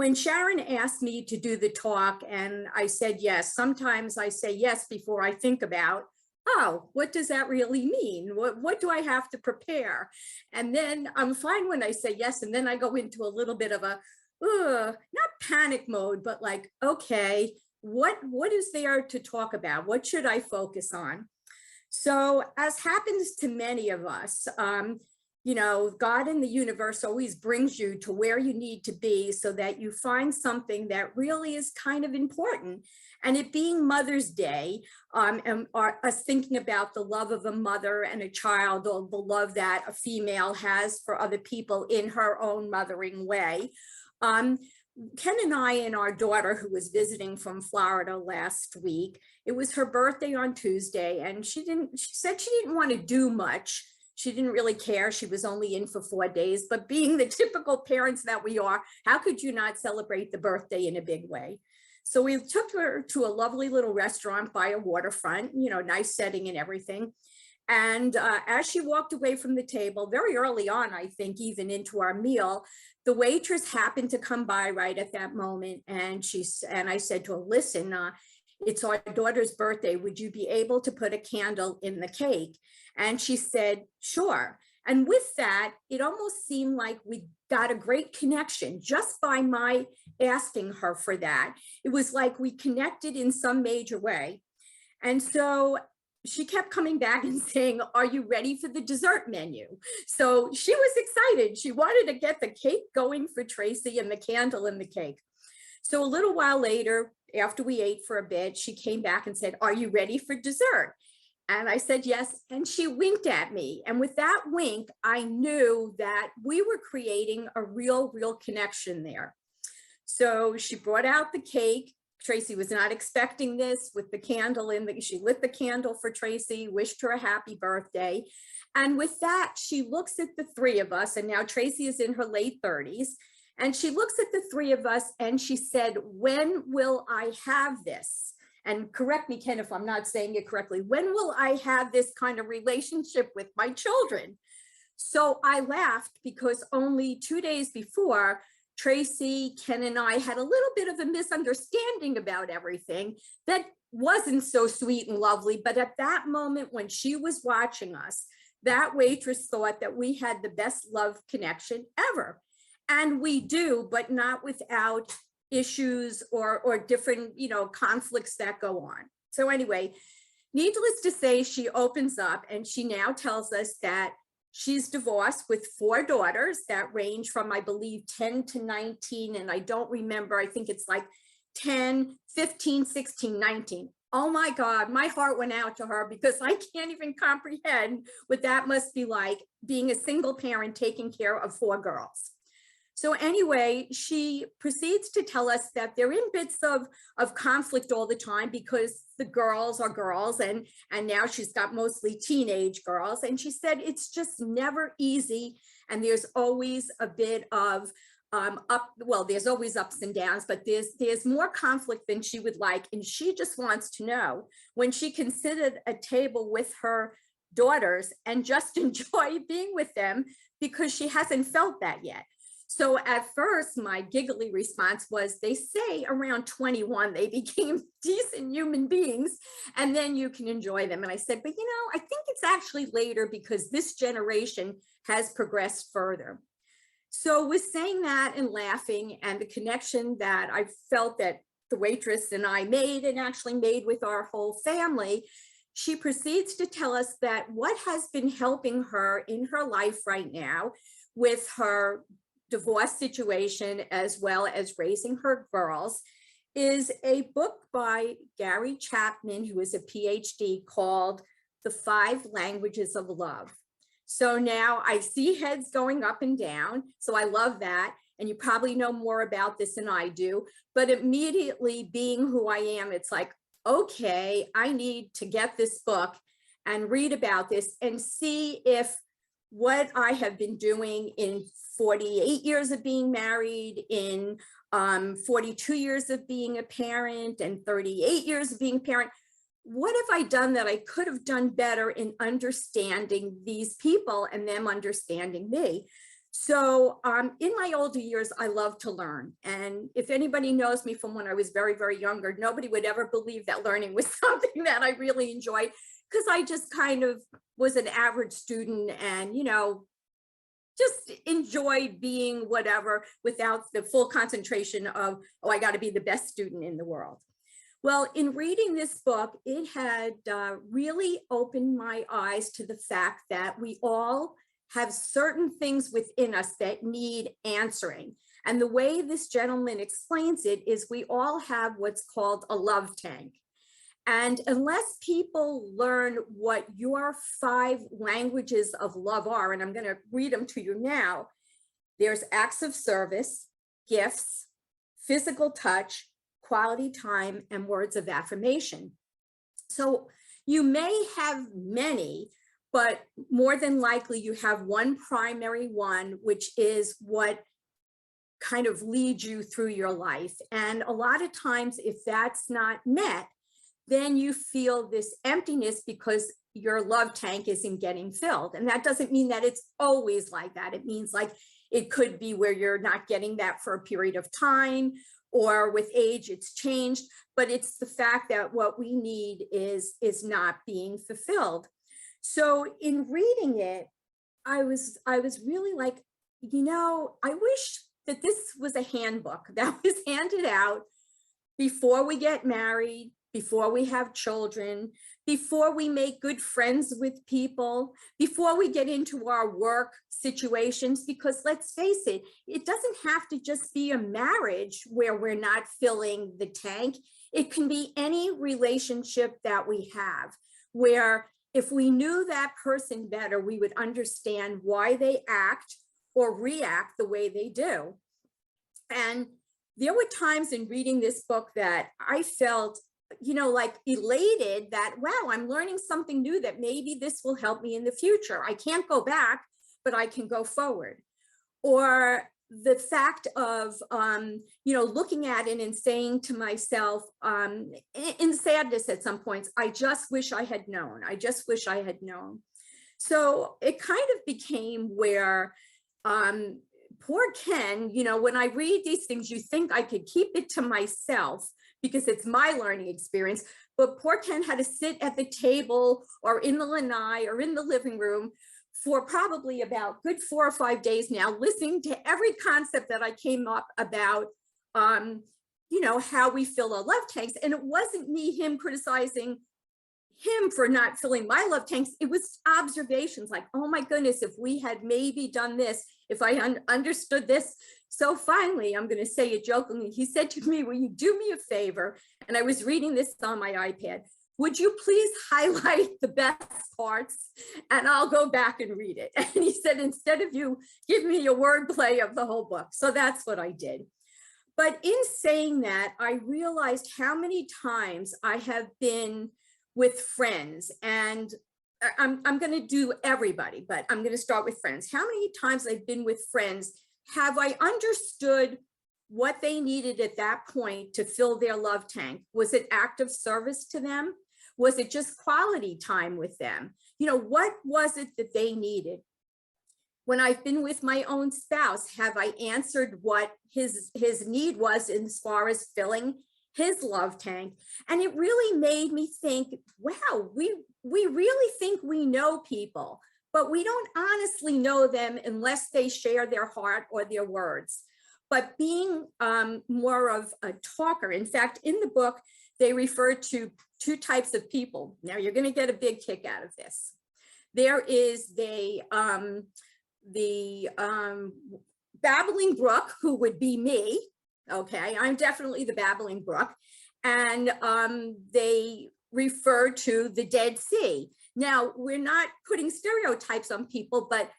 when Sharon asked me to do the talk and I said yes, sometimes I say yes before I think about, oh, what does that really mean? What do I have to prepare? And then I'm fine when I say yes, and then I go into a little bit of a, not panic mode, but like, okay, what is there to talk about? What should I focus on? So as happens to many of us, God in the universe always brings you to where you need to be so that you find something that really is kind of important. And it being Mother's Day, and us thinking about the love of a mother and a child, or the love that a female has for other people in her own mothering way. Ken and I and our daughter, who was visiting from Florida last week, it was her birthday on Tuesday, and she said she didn't want to do much. She didn't really care. She was only in for 4 days, but being the typical parents that we are, how could you not celebrate the birthday in a big way? So we took her to a lovely little restaurant by a waterfront, nice setting and everything. And as she walked away from the table, very early on, I think, even into our meal, the waitress happened to come by right at that moment. And I said to her, listen, it's our daughter's birthday. Would you be able to put a candle in the cake? And she said, sure. And with that, it almost seemed like we got a great connection just by my asking her for that. It was like we connected in some major way. And so she kept coming back and saying, are you ready for the dessert menu? So she was excited. She wanted to get the cake going for Tracy and the candle in the cake. So a little while later, after we ate for a bit, she came back and said, are you ready for dessert? And I said, yes. And she winked at me. And with that wink, I knew that we were creating a real connection there. So she brought out the cake. Tracy was not expecting this, with the candle she lit the candle for Tracy, wished her a happy birthday. And with that, she looks at the three of us, and now Tracy is in her late 30s. And she looks at the three of us and she said, when will I have this? And correct me, Ken, if I'm not saying it correctly. When will I have this kind of relationship with my children? So I laughed, because only 2 days before, Tracy, Ken, and I had a little bit of a misunderstanding about everything that wasn't so sweet and lovely. But at that moment, when she was watching us, that waitress thought that we had the best love connection ever. And we do, but not without issues or different, conflicts that go on. So anyway, needless to say, she opens up and she now tells us that she's divorced with 4 daughters that range from, I believe, 10 to 19. And I don't remember, I think it's like 10, 15, 16, 19. Oh my God, my heart went out to her, because I can't even comprehend what that must be like, being a single parent taking care of 4 girls. So anyway, she proceeds to tell us that they're in bits of conflict all the time, because the girls are girls, and now she's got mostly teenage girls. And she said it's just never easy. And there's always a bit of there's always ups and downs, but there's more conflict than she would like. And she just wants to know, when she considered a table with her daughters and just enjoy being with them, because she hasn't felt that yet. So at first, my giggly response was, they say around 21, they became decent human beings, and then you can enjoy them. And I said, but I think it's actually later, because this generation has progressed further. So with saying that and laughing, and the connection that I felt that the waitress and I made, and actually made with our whole family, she proceeds to tell us that what has been helping her in her life right now, with her divorce situation as well as raising her girls, is a book by Gary Chapman, who is a PhD, called The 5 Languages of Love. So now I see heads going up and down. So I love that. And you probably know more about this than I do, but immediately, being who I am, it's like, okay, I need to get this book and read about this and see if what I have been doing in 48 years of being married, in 42 years of being a parent, and 38 years of being a parent, what have I done that I could have done better in understanding these people and them understanding me? So in my older years, I love to learn. And if anybody knows me from when I was very, very younger, nobody would ever believe that learning was something that I really enjoyed, because I just kind of was an average student and, you know, just enjoyed being whatever without the full concentration of, oh, I got to be the best student in the world. Well, in reading this book, it had really opened my eyes to the fact that we all have certain things within us that need answering. And the way this gentleman explains it is we all have what's called a love tank. And unless people learn what your 5 languages of love are, and I'm going to read them to you now, there's acts of service, gifts, physical touch, quality time, and words of affirmation. So you may have many, but more than likely you have one primary one, which is what kind of leads you through your life. And a lot of times, if that's not met, then you feel this emptiness because your love tank isn't getting filled. And that doesn't mean that it's always like that. It means like it could be where you're not getting that for a period of time, or with age it's changed, but it's the fact that what we need is not being fulfilled. So in reading it, I was really like, you know, I wish that this was a handbook that was handed out before we get married, before we have children, before we make good friends with people, before we get into our work situations, because let's face it, it doesn't have to just be a marriage where we're not filling the tank. It can be any relationship that we have, where if we knew that person better, we would understand why they act or react the way they do. And there were times in reading this book that I felt, you know, like elated that, wow, I'm learning something new that maybe this will help me in the future. I can't go back, but I can go forward. Or the fact of, you know, looking at it and saying to myself, in sadness at some points, I just wish I had known. I just wish I had known. So it kind of became where, poor Ken, you know, when I read these things, you think I could keep it to myself because it's my learning experience, but poor Ken had to sit at the table or in the lanai or in the living room for probably about good 4 or 5 days now, listening to every concept that I came up about, you know, how we fill our love tanks. And it wasn't him criticizing him for not filling my love tanks. It was observations like, oh my goodness, if we had maybe done this, if I understood this. So finally, I'm going to say it jokingly, he said to me, will you do me a favor? And I was reading this on my iPad. Would you please highlight the best parts and I'll go back and read it? And he said, instead of you, give me a wordplay of the whole book. So that's what I did. But in saying that, I realized how many times I have been with friends, and I'm going to do everybody, but I'm going to start with friends. How many times I've been with friends, have I understood what they needed at that point to fill their love tank? Was it act of service to them? Was it just quality time with them? You know, what was it that they needed? When I've been with my own spouse, have I answered what his need was as far as filling his love tank? And it really made me think, wow, we really think we know people, but we don't honestly know them unless they share their heart or their words. But being more of a talker, in fact, in the book, they refer to 2 types of people. Now you're going to get a big kick out of this. There is the babbling brook, who would be me. Okay, I'm definitely the babbling brook. And they refer to the Dead Sea. Now, we're not putting stereotypes on people, but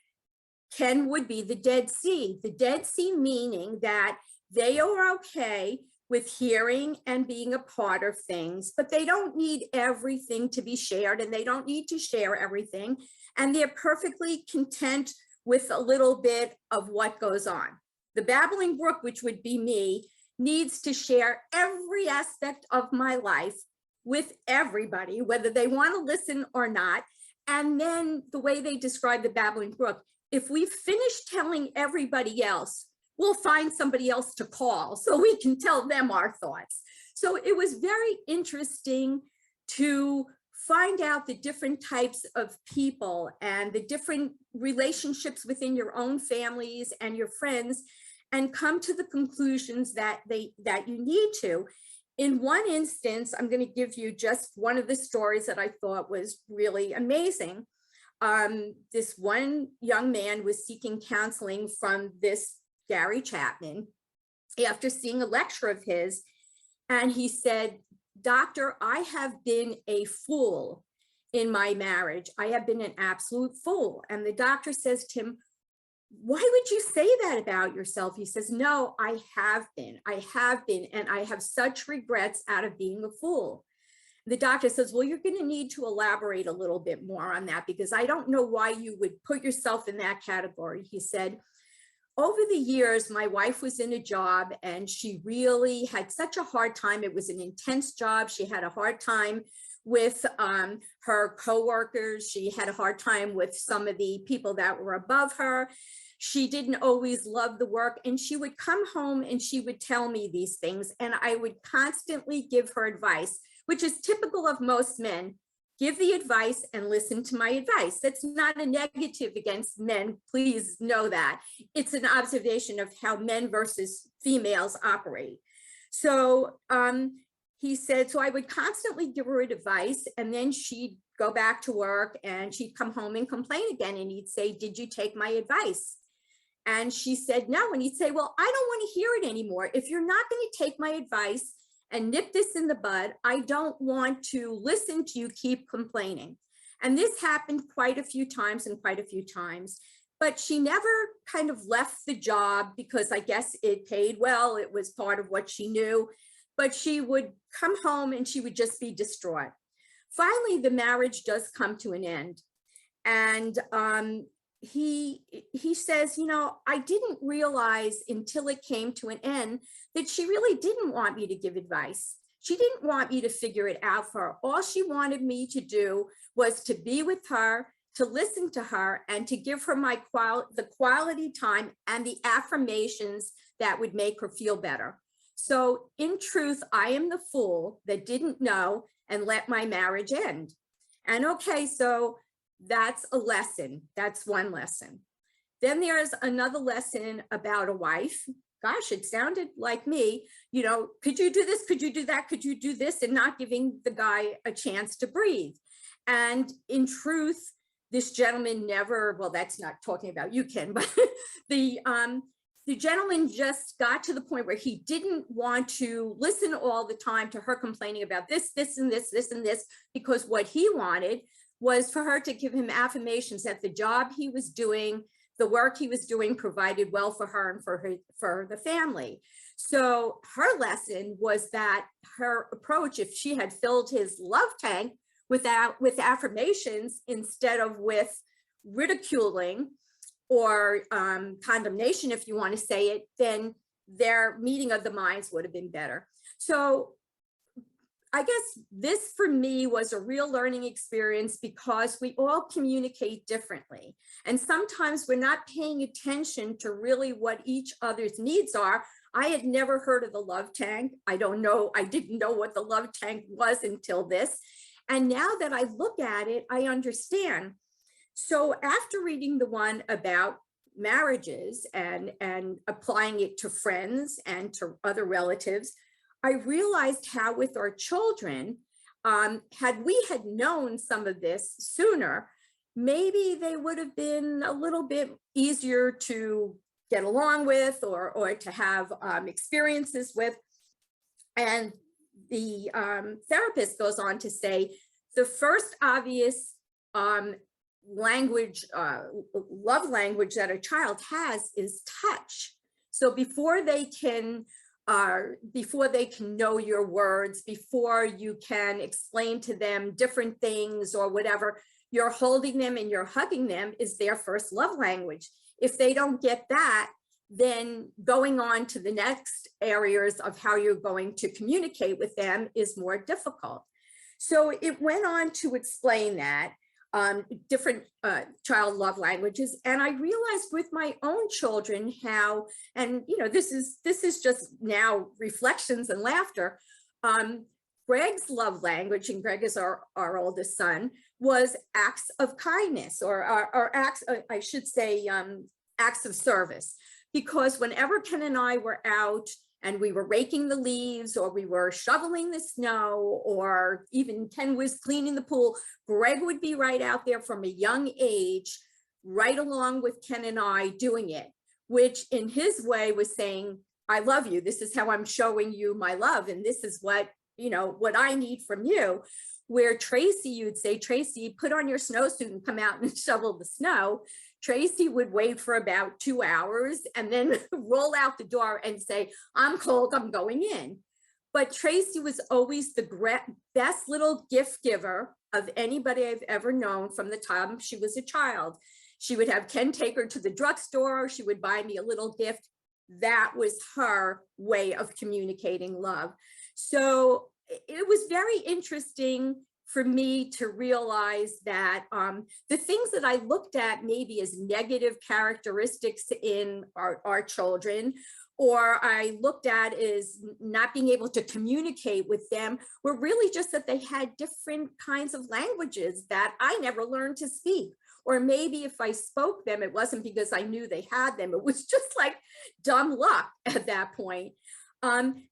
Ken would be the Dead Sea. The Dead Sea meaning that they are okay with hearing and being a part of things, but they don't need everything to be shared, and they don't need to share everything. And they're perfectly content with a little bit of what goes on. The babbling brook, which would be me, needs to share every aspect of my life with everybody, whether they want to listen or not. And then the way they describe the babbling brook, if we finish telling everybody else, we'll find somebody else to call so we can tell them our thoughts. So it was very interesting to find out the different types of people and the different relationships within your own families and your friends, and come to the conclusions that you need to. In one instance, I'm going to give you just one of the stories that I thought was really amazing. This one young man was seeking counseling from this Gary Chapman after seeing a lecture of his, and he said, "Doctor, I have been a fool in my marriage. I have been an absolute fool." And the doctor says to him, "Why would you say that about yourself?" He says, "No, I have been, and I have such regrets out of being a fool." The doctor says, "Well, you're going to need to elaborate a little bit more on that, because I don't know why you would put yourself in that category." He said, "Over the years, my wife was in a job and she really had such a hard time. It was an intense job. She had a hard time with her coworkers. She had a hard time with some of the people that were above her. She didn't always love the work, and she would come home and she would tell me these things, and I would constantly give her advice, which is typical of most men. Give the advice and listen to my advice." That's not a negative against men. Please know that. It's an observation of how men versus females operate. So he said, so I would constantly give her advice, and then she'd go back to work and she'd come home and complain again. And he'd say, "Did you take my advice?" And she said, "No." And he'd say, "Well, I don't want to hear it anymore. If you're not going to take my advice and nip this in the bud, I don't want to listen to you keep complaining." And this happened quite a few times, but she never kind of left the job, because I guess it paid well. It was part of what she knew, but she would come home and she would just be distraught. Finally, the marriage does come to an end. And he says, "I didn't realize until it came to an end that she really didn't want me to give advice. She didn't want me to figure it out for her. All she wanted me to do was to be with her, to listen to her, and to give her the quality time and the affirmations that would make her feel better. So in truth, I am the fool that didn't know and let my marriage end." And okay, so that's a lesson. That's one lesson. Then there's another lesson about a wife. Gosh, it sounded like me, could you do this? Could you do that? Could you do this? And not giving the guy a chance to breathe. And in truth, this gentleman never, well, that's not talking about you, Ken, but the gentleman just got to the point where he didn't want to listen all the time to her complaining about this, and this, because what he wanted was for her to give him affirmations that the job he was doing, the work he was doing, provided well for her and for the family. So her lesson was that her approach, if she had filled his love tank with affirmations instead of with ridiculing or condemnation, if you want to say it, then their meeting of the minds would have been better. So I guess this for me was a real learning experience, because we all communicate differently. And sometimes we're not paying attention to really what each other's needs are. I had never heard of the love tank. I didn't know what the love tank was until this. And now that I look at it, I understand. So after reading the one about marriages and applying it to friends and to other relatives, I realized how with our children, had we had known some of this sooner, maybe they would have been a little bit easier to get along with or to have experiences with. And the therapist goes on to say, the first obvious language, love language that a child has is touch. So before they can know your words, before you can explain to them different things or whatever, you're holding them and you're hugging them is their first love language. If they don't get that, then going on to the next areas of how you're going to communicate with them is more difficult. So it went on to explain that different child love languages. And I realized with my own children how, and this is just now reflections and laughter. Greg's love language, and Greg is our oldest son, was acts of kindness, or acts, I should say, acts of service. Because whenever Ken and I were out and we were raking the leaves, or we were shoveling the snow, or even Ken was cleaning the pool, Greg would be right out there from a young age, right along with Ken and I doing it, which in his way was saying, I love you. This is how I'm showing you my love. And this is what, what I need from you. Where Tracy, you'd say, Tracy, put on your snowsuit and come out and shovel the snow. Tracy would wait for about 2 hours and then roll out the door and say, I'm cold, I'm going in. But Tracy was always the best little gift giver of anybody I've ever known from the time she was a child. She would have Ken take her to the drugstore. She would buy me a little gift. That was her way of communicating love. So it was very interesting for me to realize that the things that I looked at maybe as negative characteristics in our children, or I looked at as not being able to communicate with them, were really just that they had different kinds of languages that I never learned to speak. Or maybe if I spoke them, it wasn't because I knew they had them. It was just like dumb luck at that point.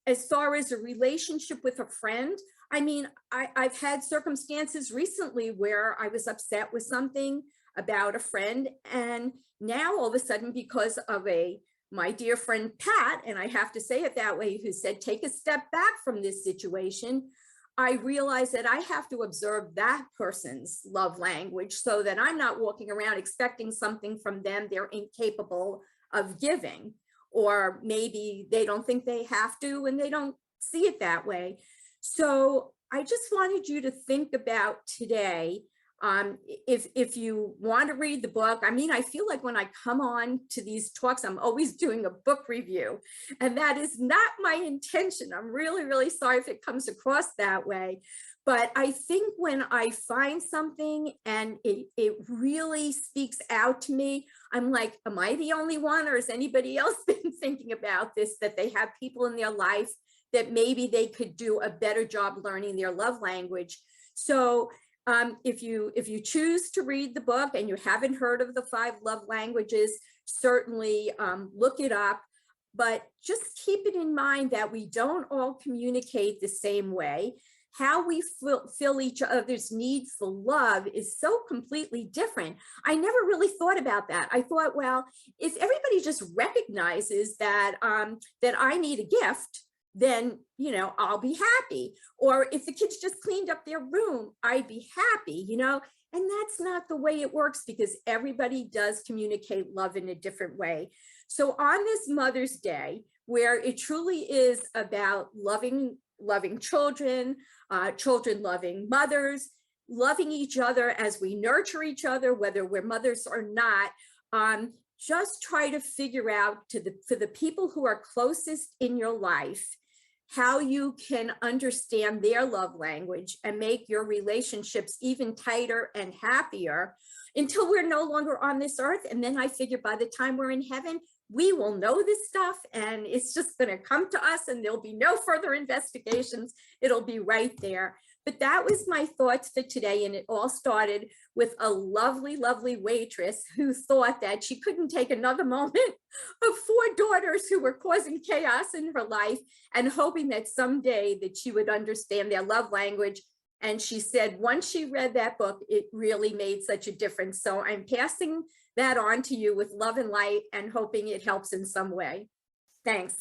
As far as a relationship with a friend, I mean, I've had circumstances recently where I was upset with something about a friend, and now all of a sudden, because of my dear friend Pat, and I have to say it that way, who said, take a step back from this situation, I realized that I have to observe that person's love language so that I'm not walking around expecting something from them they're incapable of giving, or maybe they don't think they have to and they don't see it that way. So I just wanted you to think about today, if you want to read the book. I mean, I feel like when I come on to these talks, I'm always doing a book review, and that is not my intention. I'm really, really sorry if it comes across that way. But I think when I find something and it really speaks out to me, I'm like, am I the only one, or has anybody else been thinking about this, that they have people in their life that maybe they could do a better job learning their love language? So if you choose to read the book and you haven't heard of the 5 love languages, certainly look it up. But just keep it in mind that we don't all communicate the same way. How we fill each other's needs for love is so completely different. I never really thought about that. I thought, well, if everybody just recognizes that that I need a gift, then, I'll be happy. Or if the kids just cleaned up their room, I'd be happy, and that's not the way it works, because everybody does communicate love in a different way. So on this Mother's Day, where it truly is about loving children, children loving mothers, loving each other as we nurture each other, whether we're mothers or not, just try to figure out for the people who are closest in your life, how you can understand their love language and make your relationships even tighter and happier until we're no longer on this earth. And then I figure by the time we're in heaven, we will know this stuff, and it's just going to come to us, and there'll be no further investigations. It'll be right there. But that was my thoughts for today. And it all started with a lovely, lovely waitress who thought that she couldn't take another moment of 4 daughters who were causing chaos in her life, and hoping that someday that she would understand their love language. And she said, once she read that book, it really made such a difference. So I'm passing that on to you with love and light, and hoping it helps in some way. Thanks.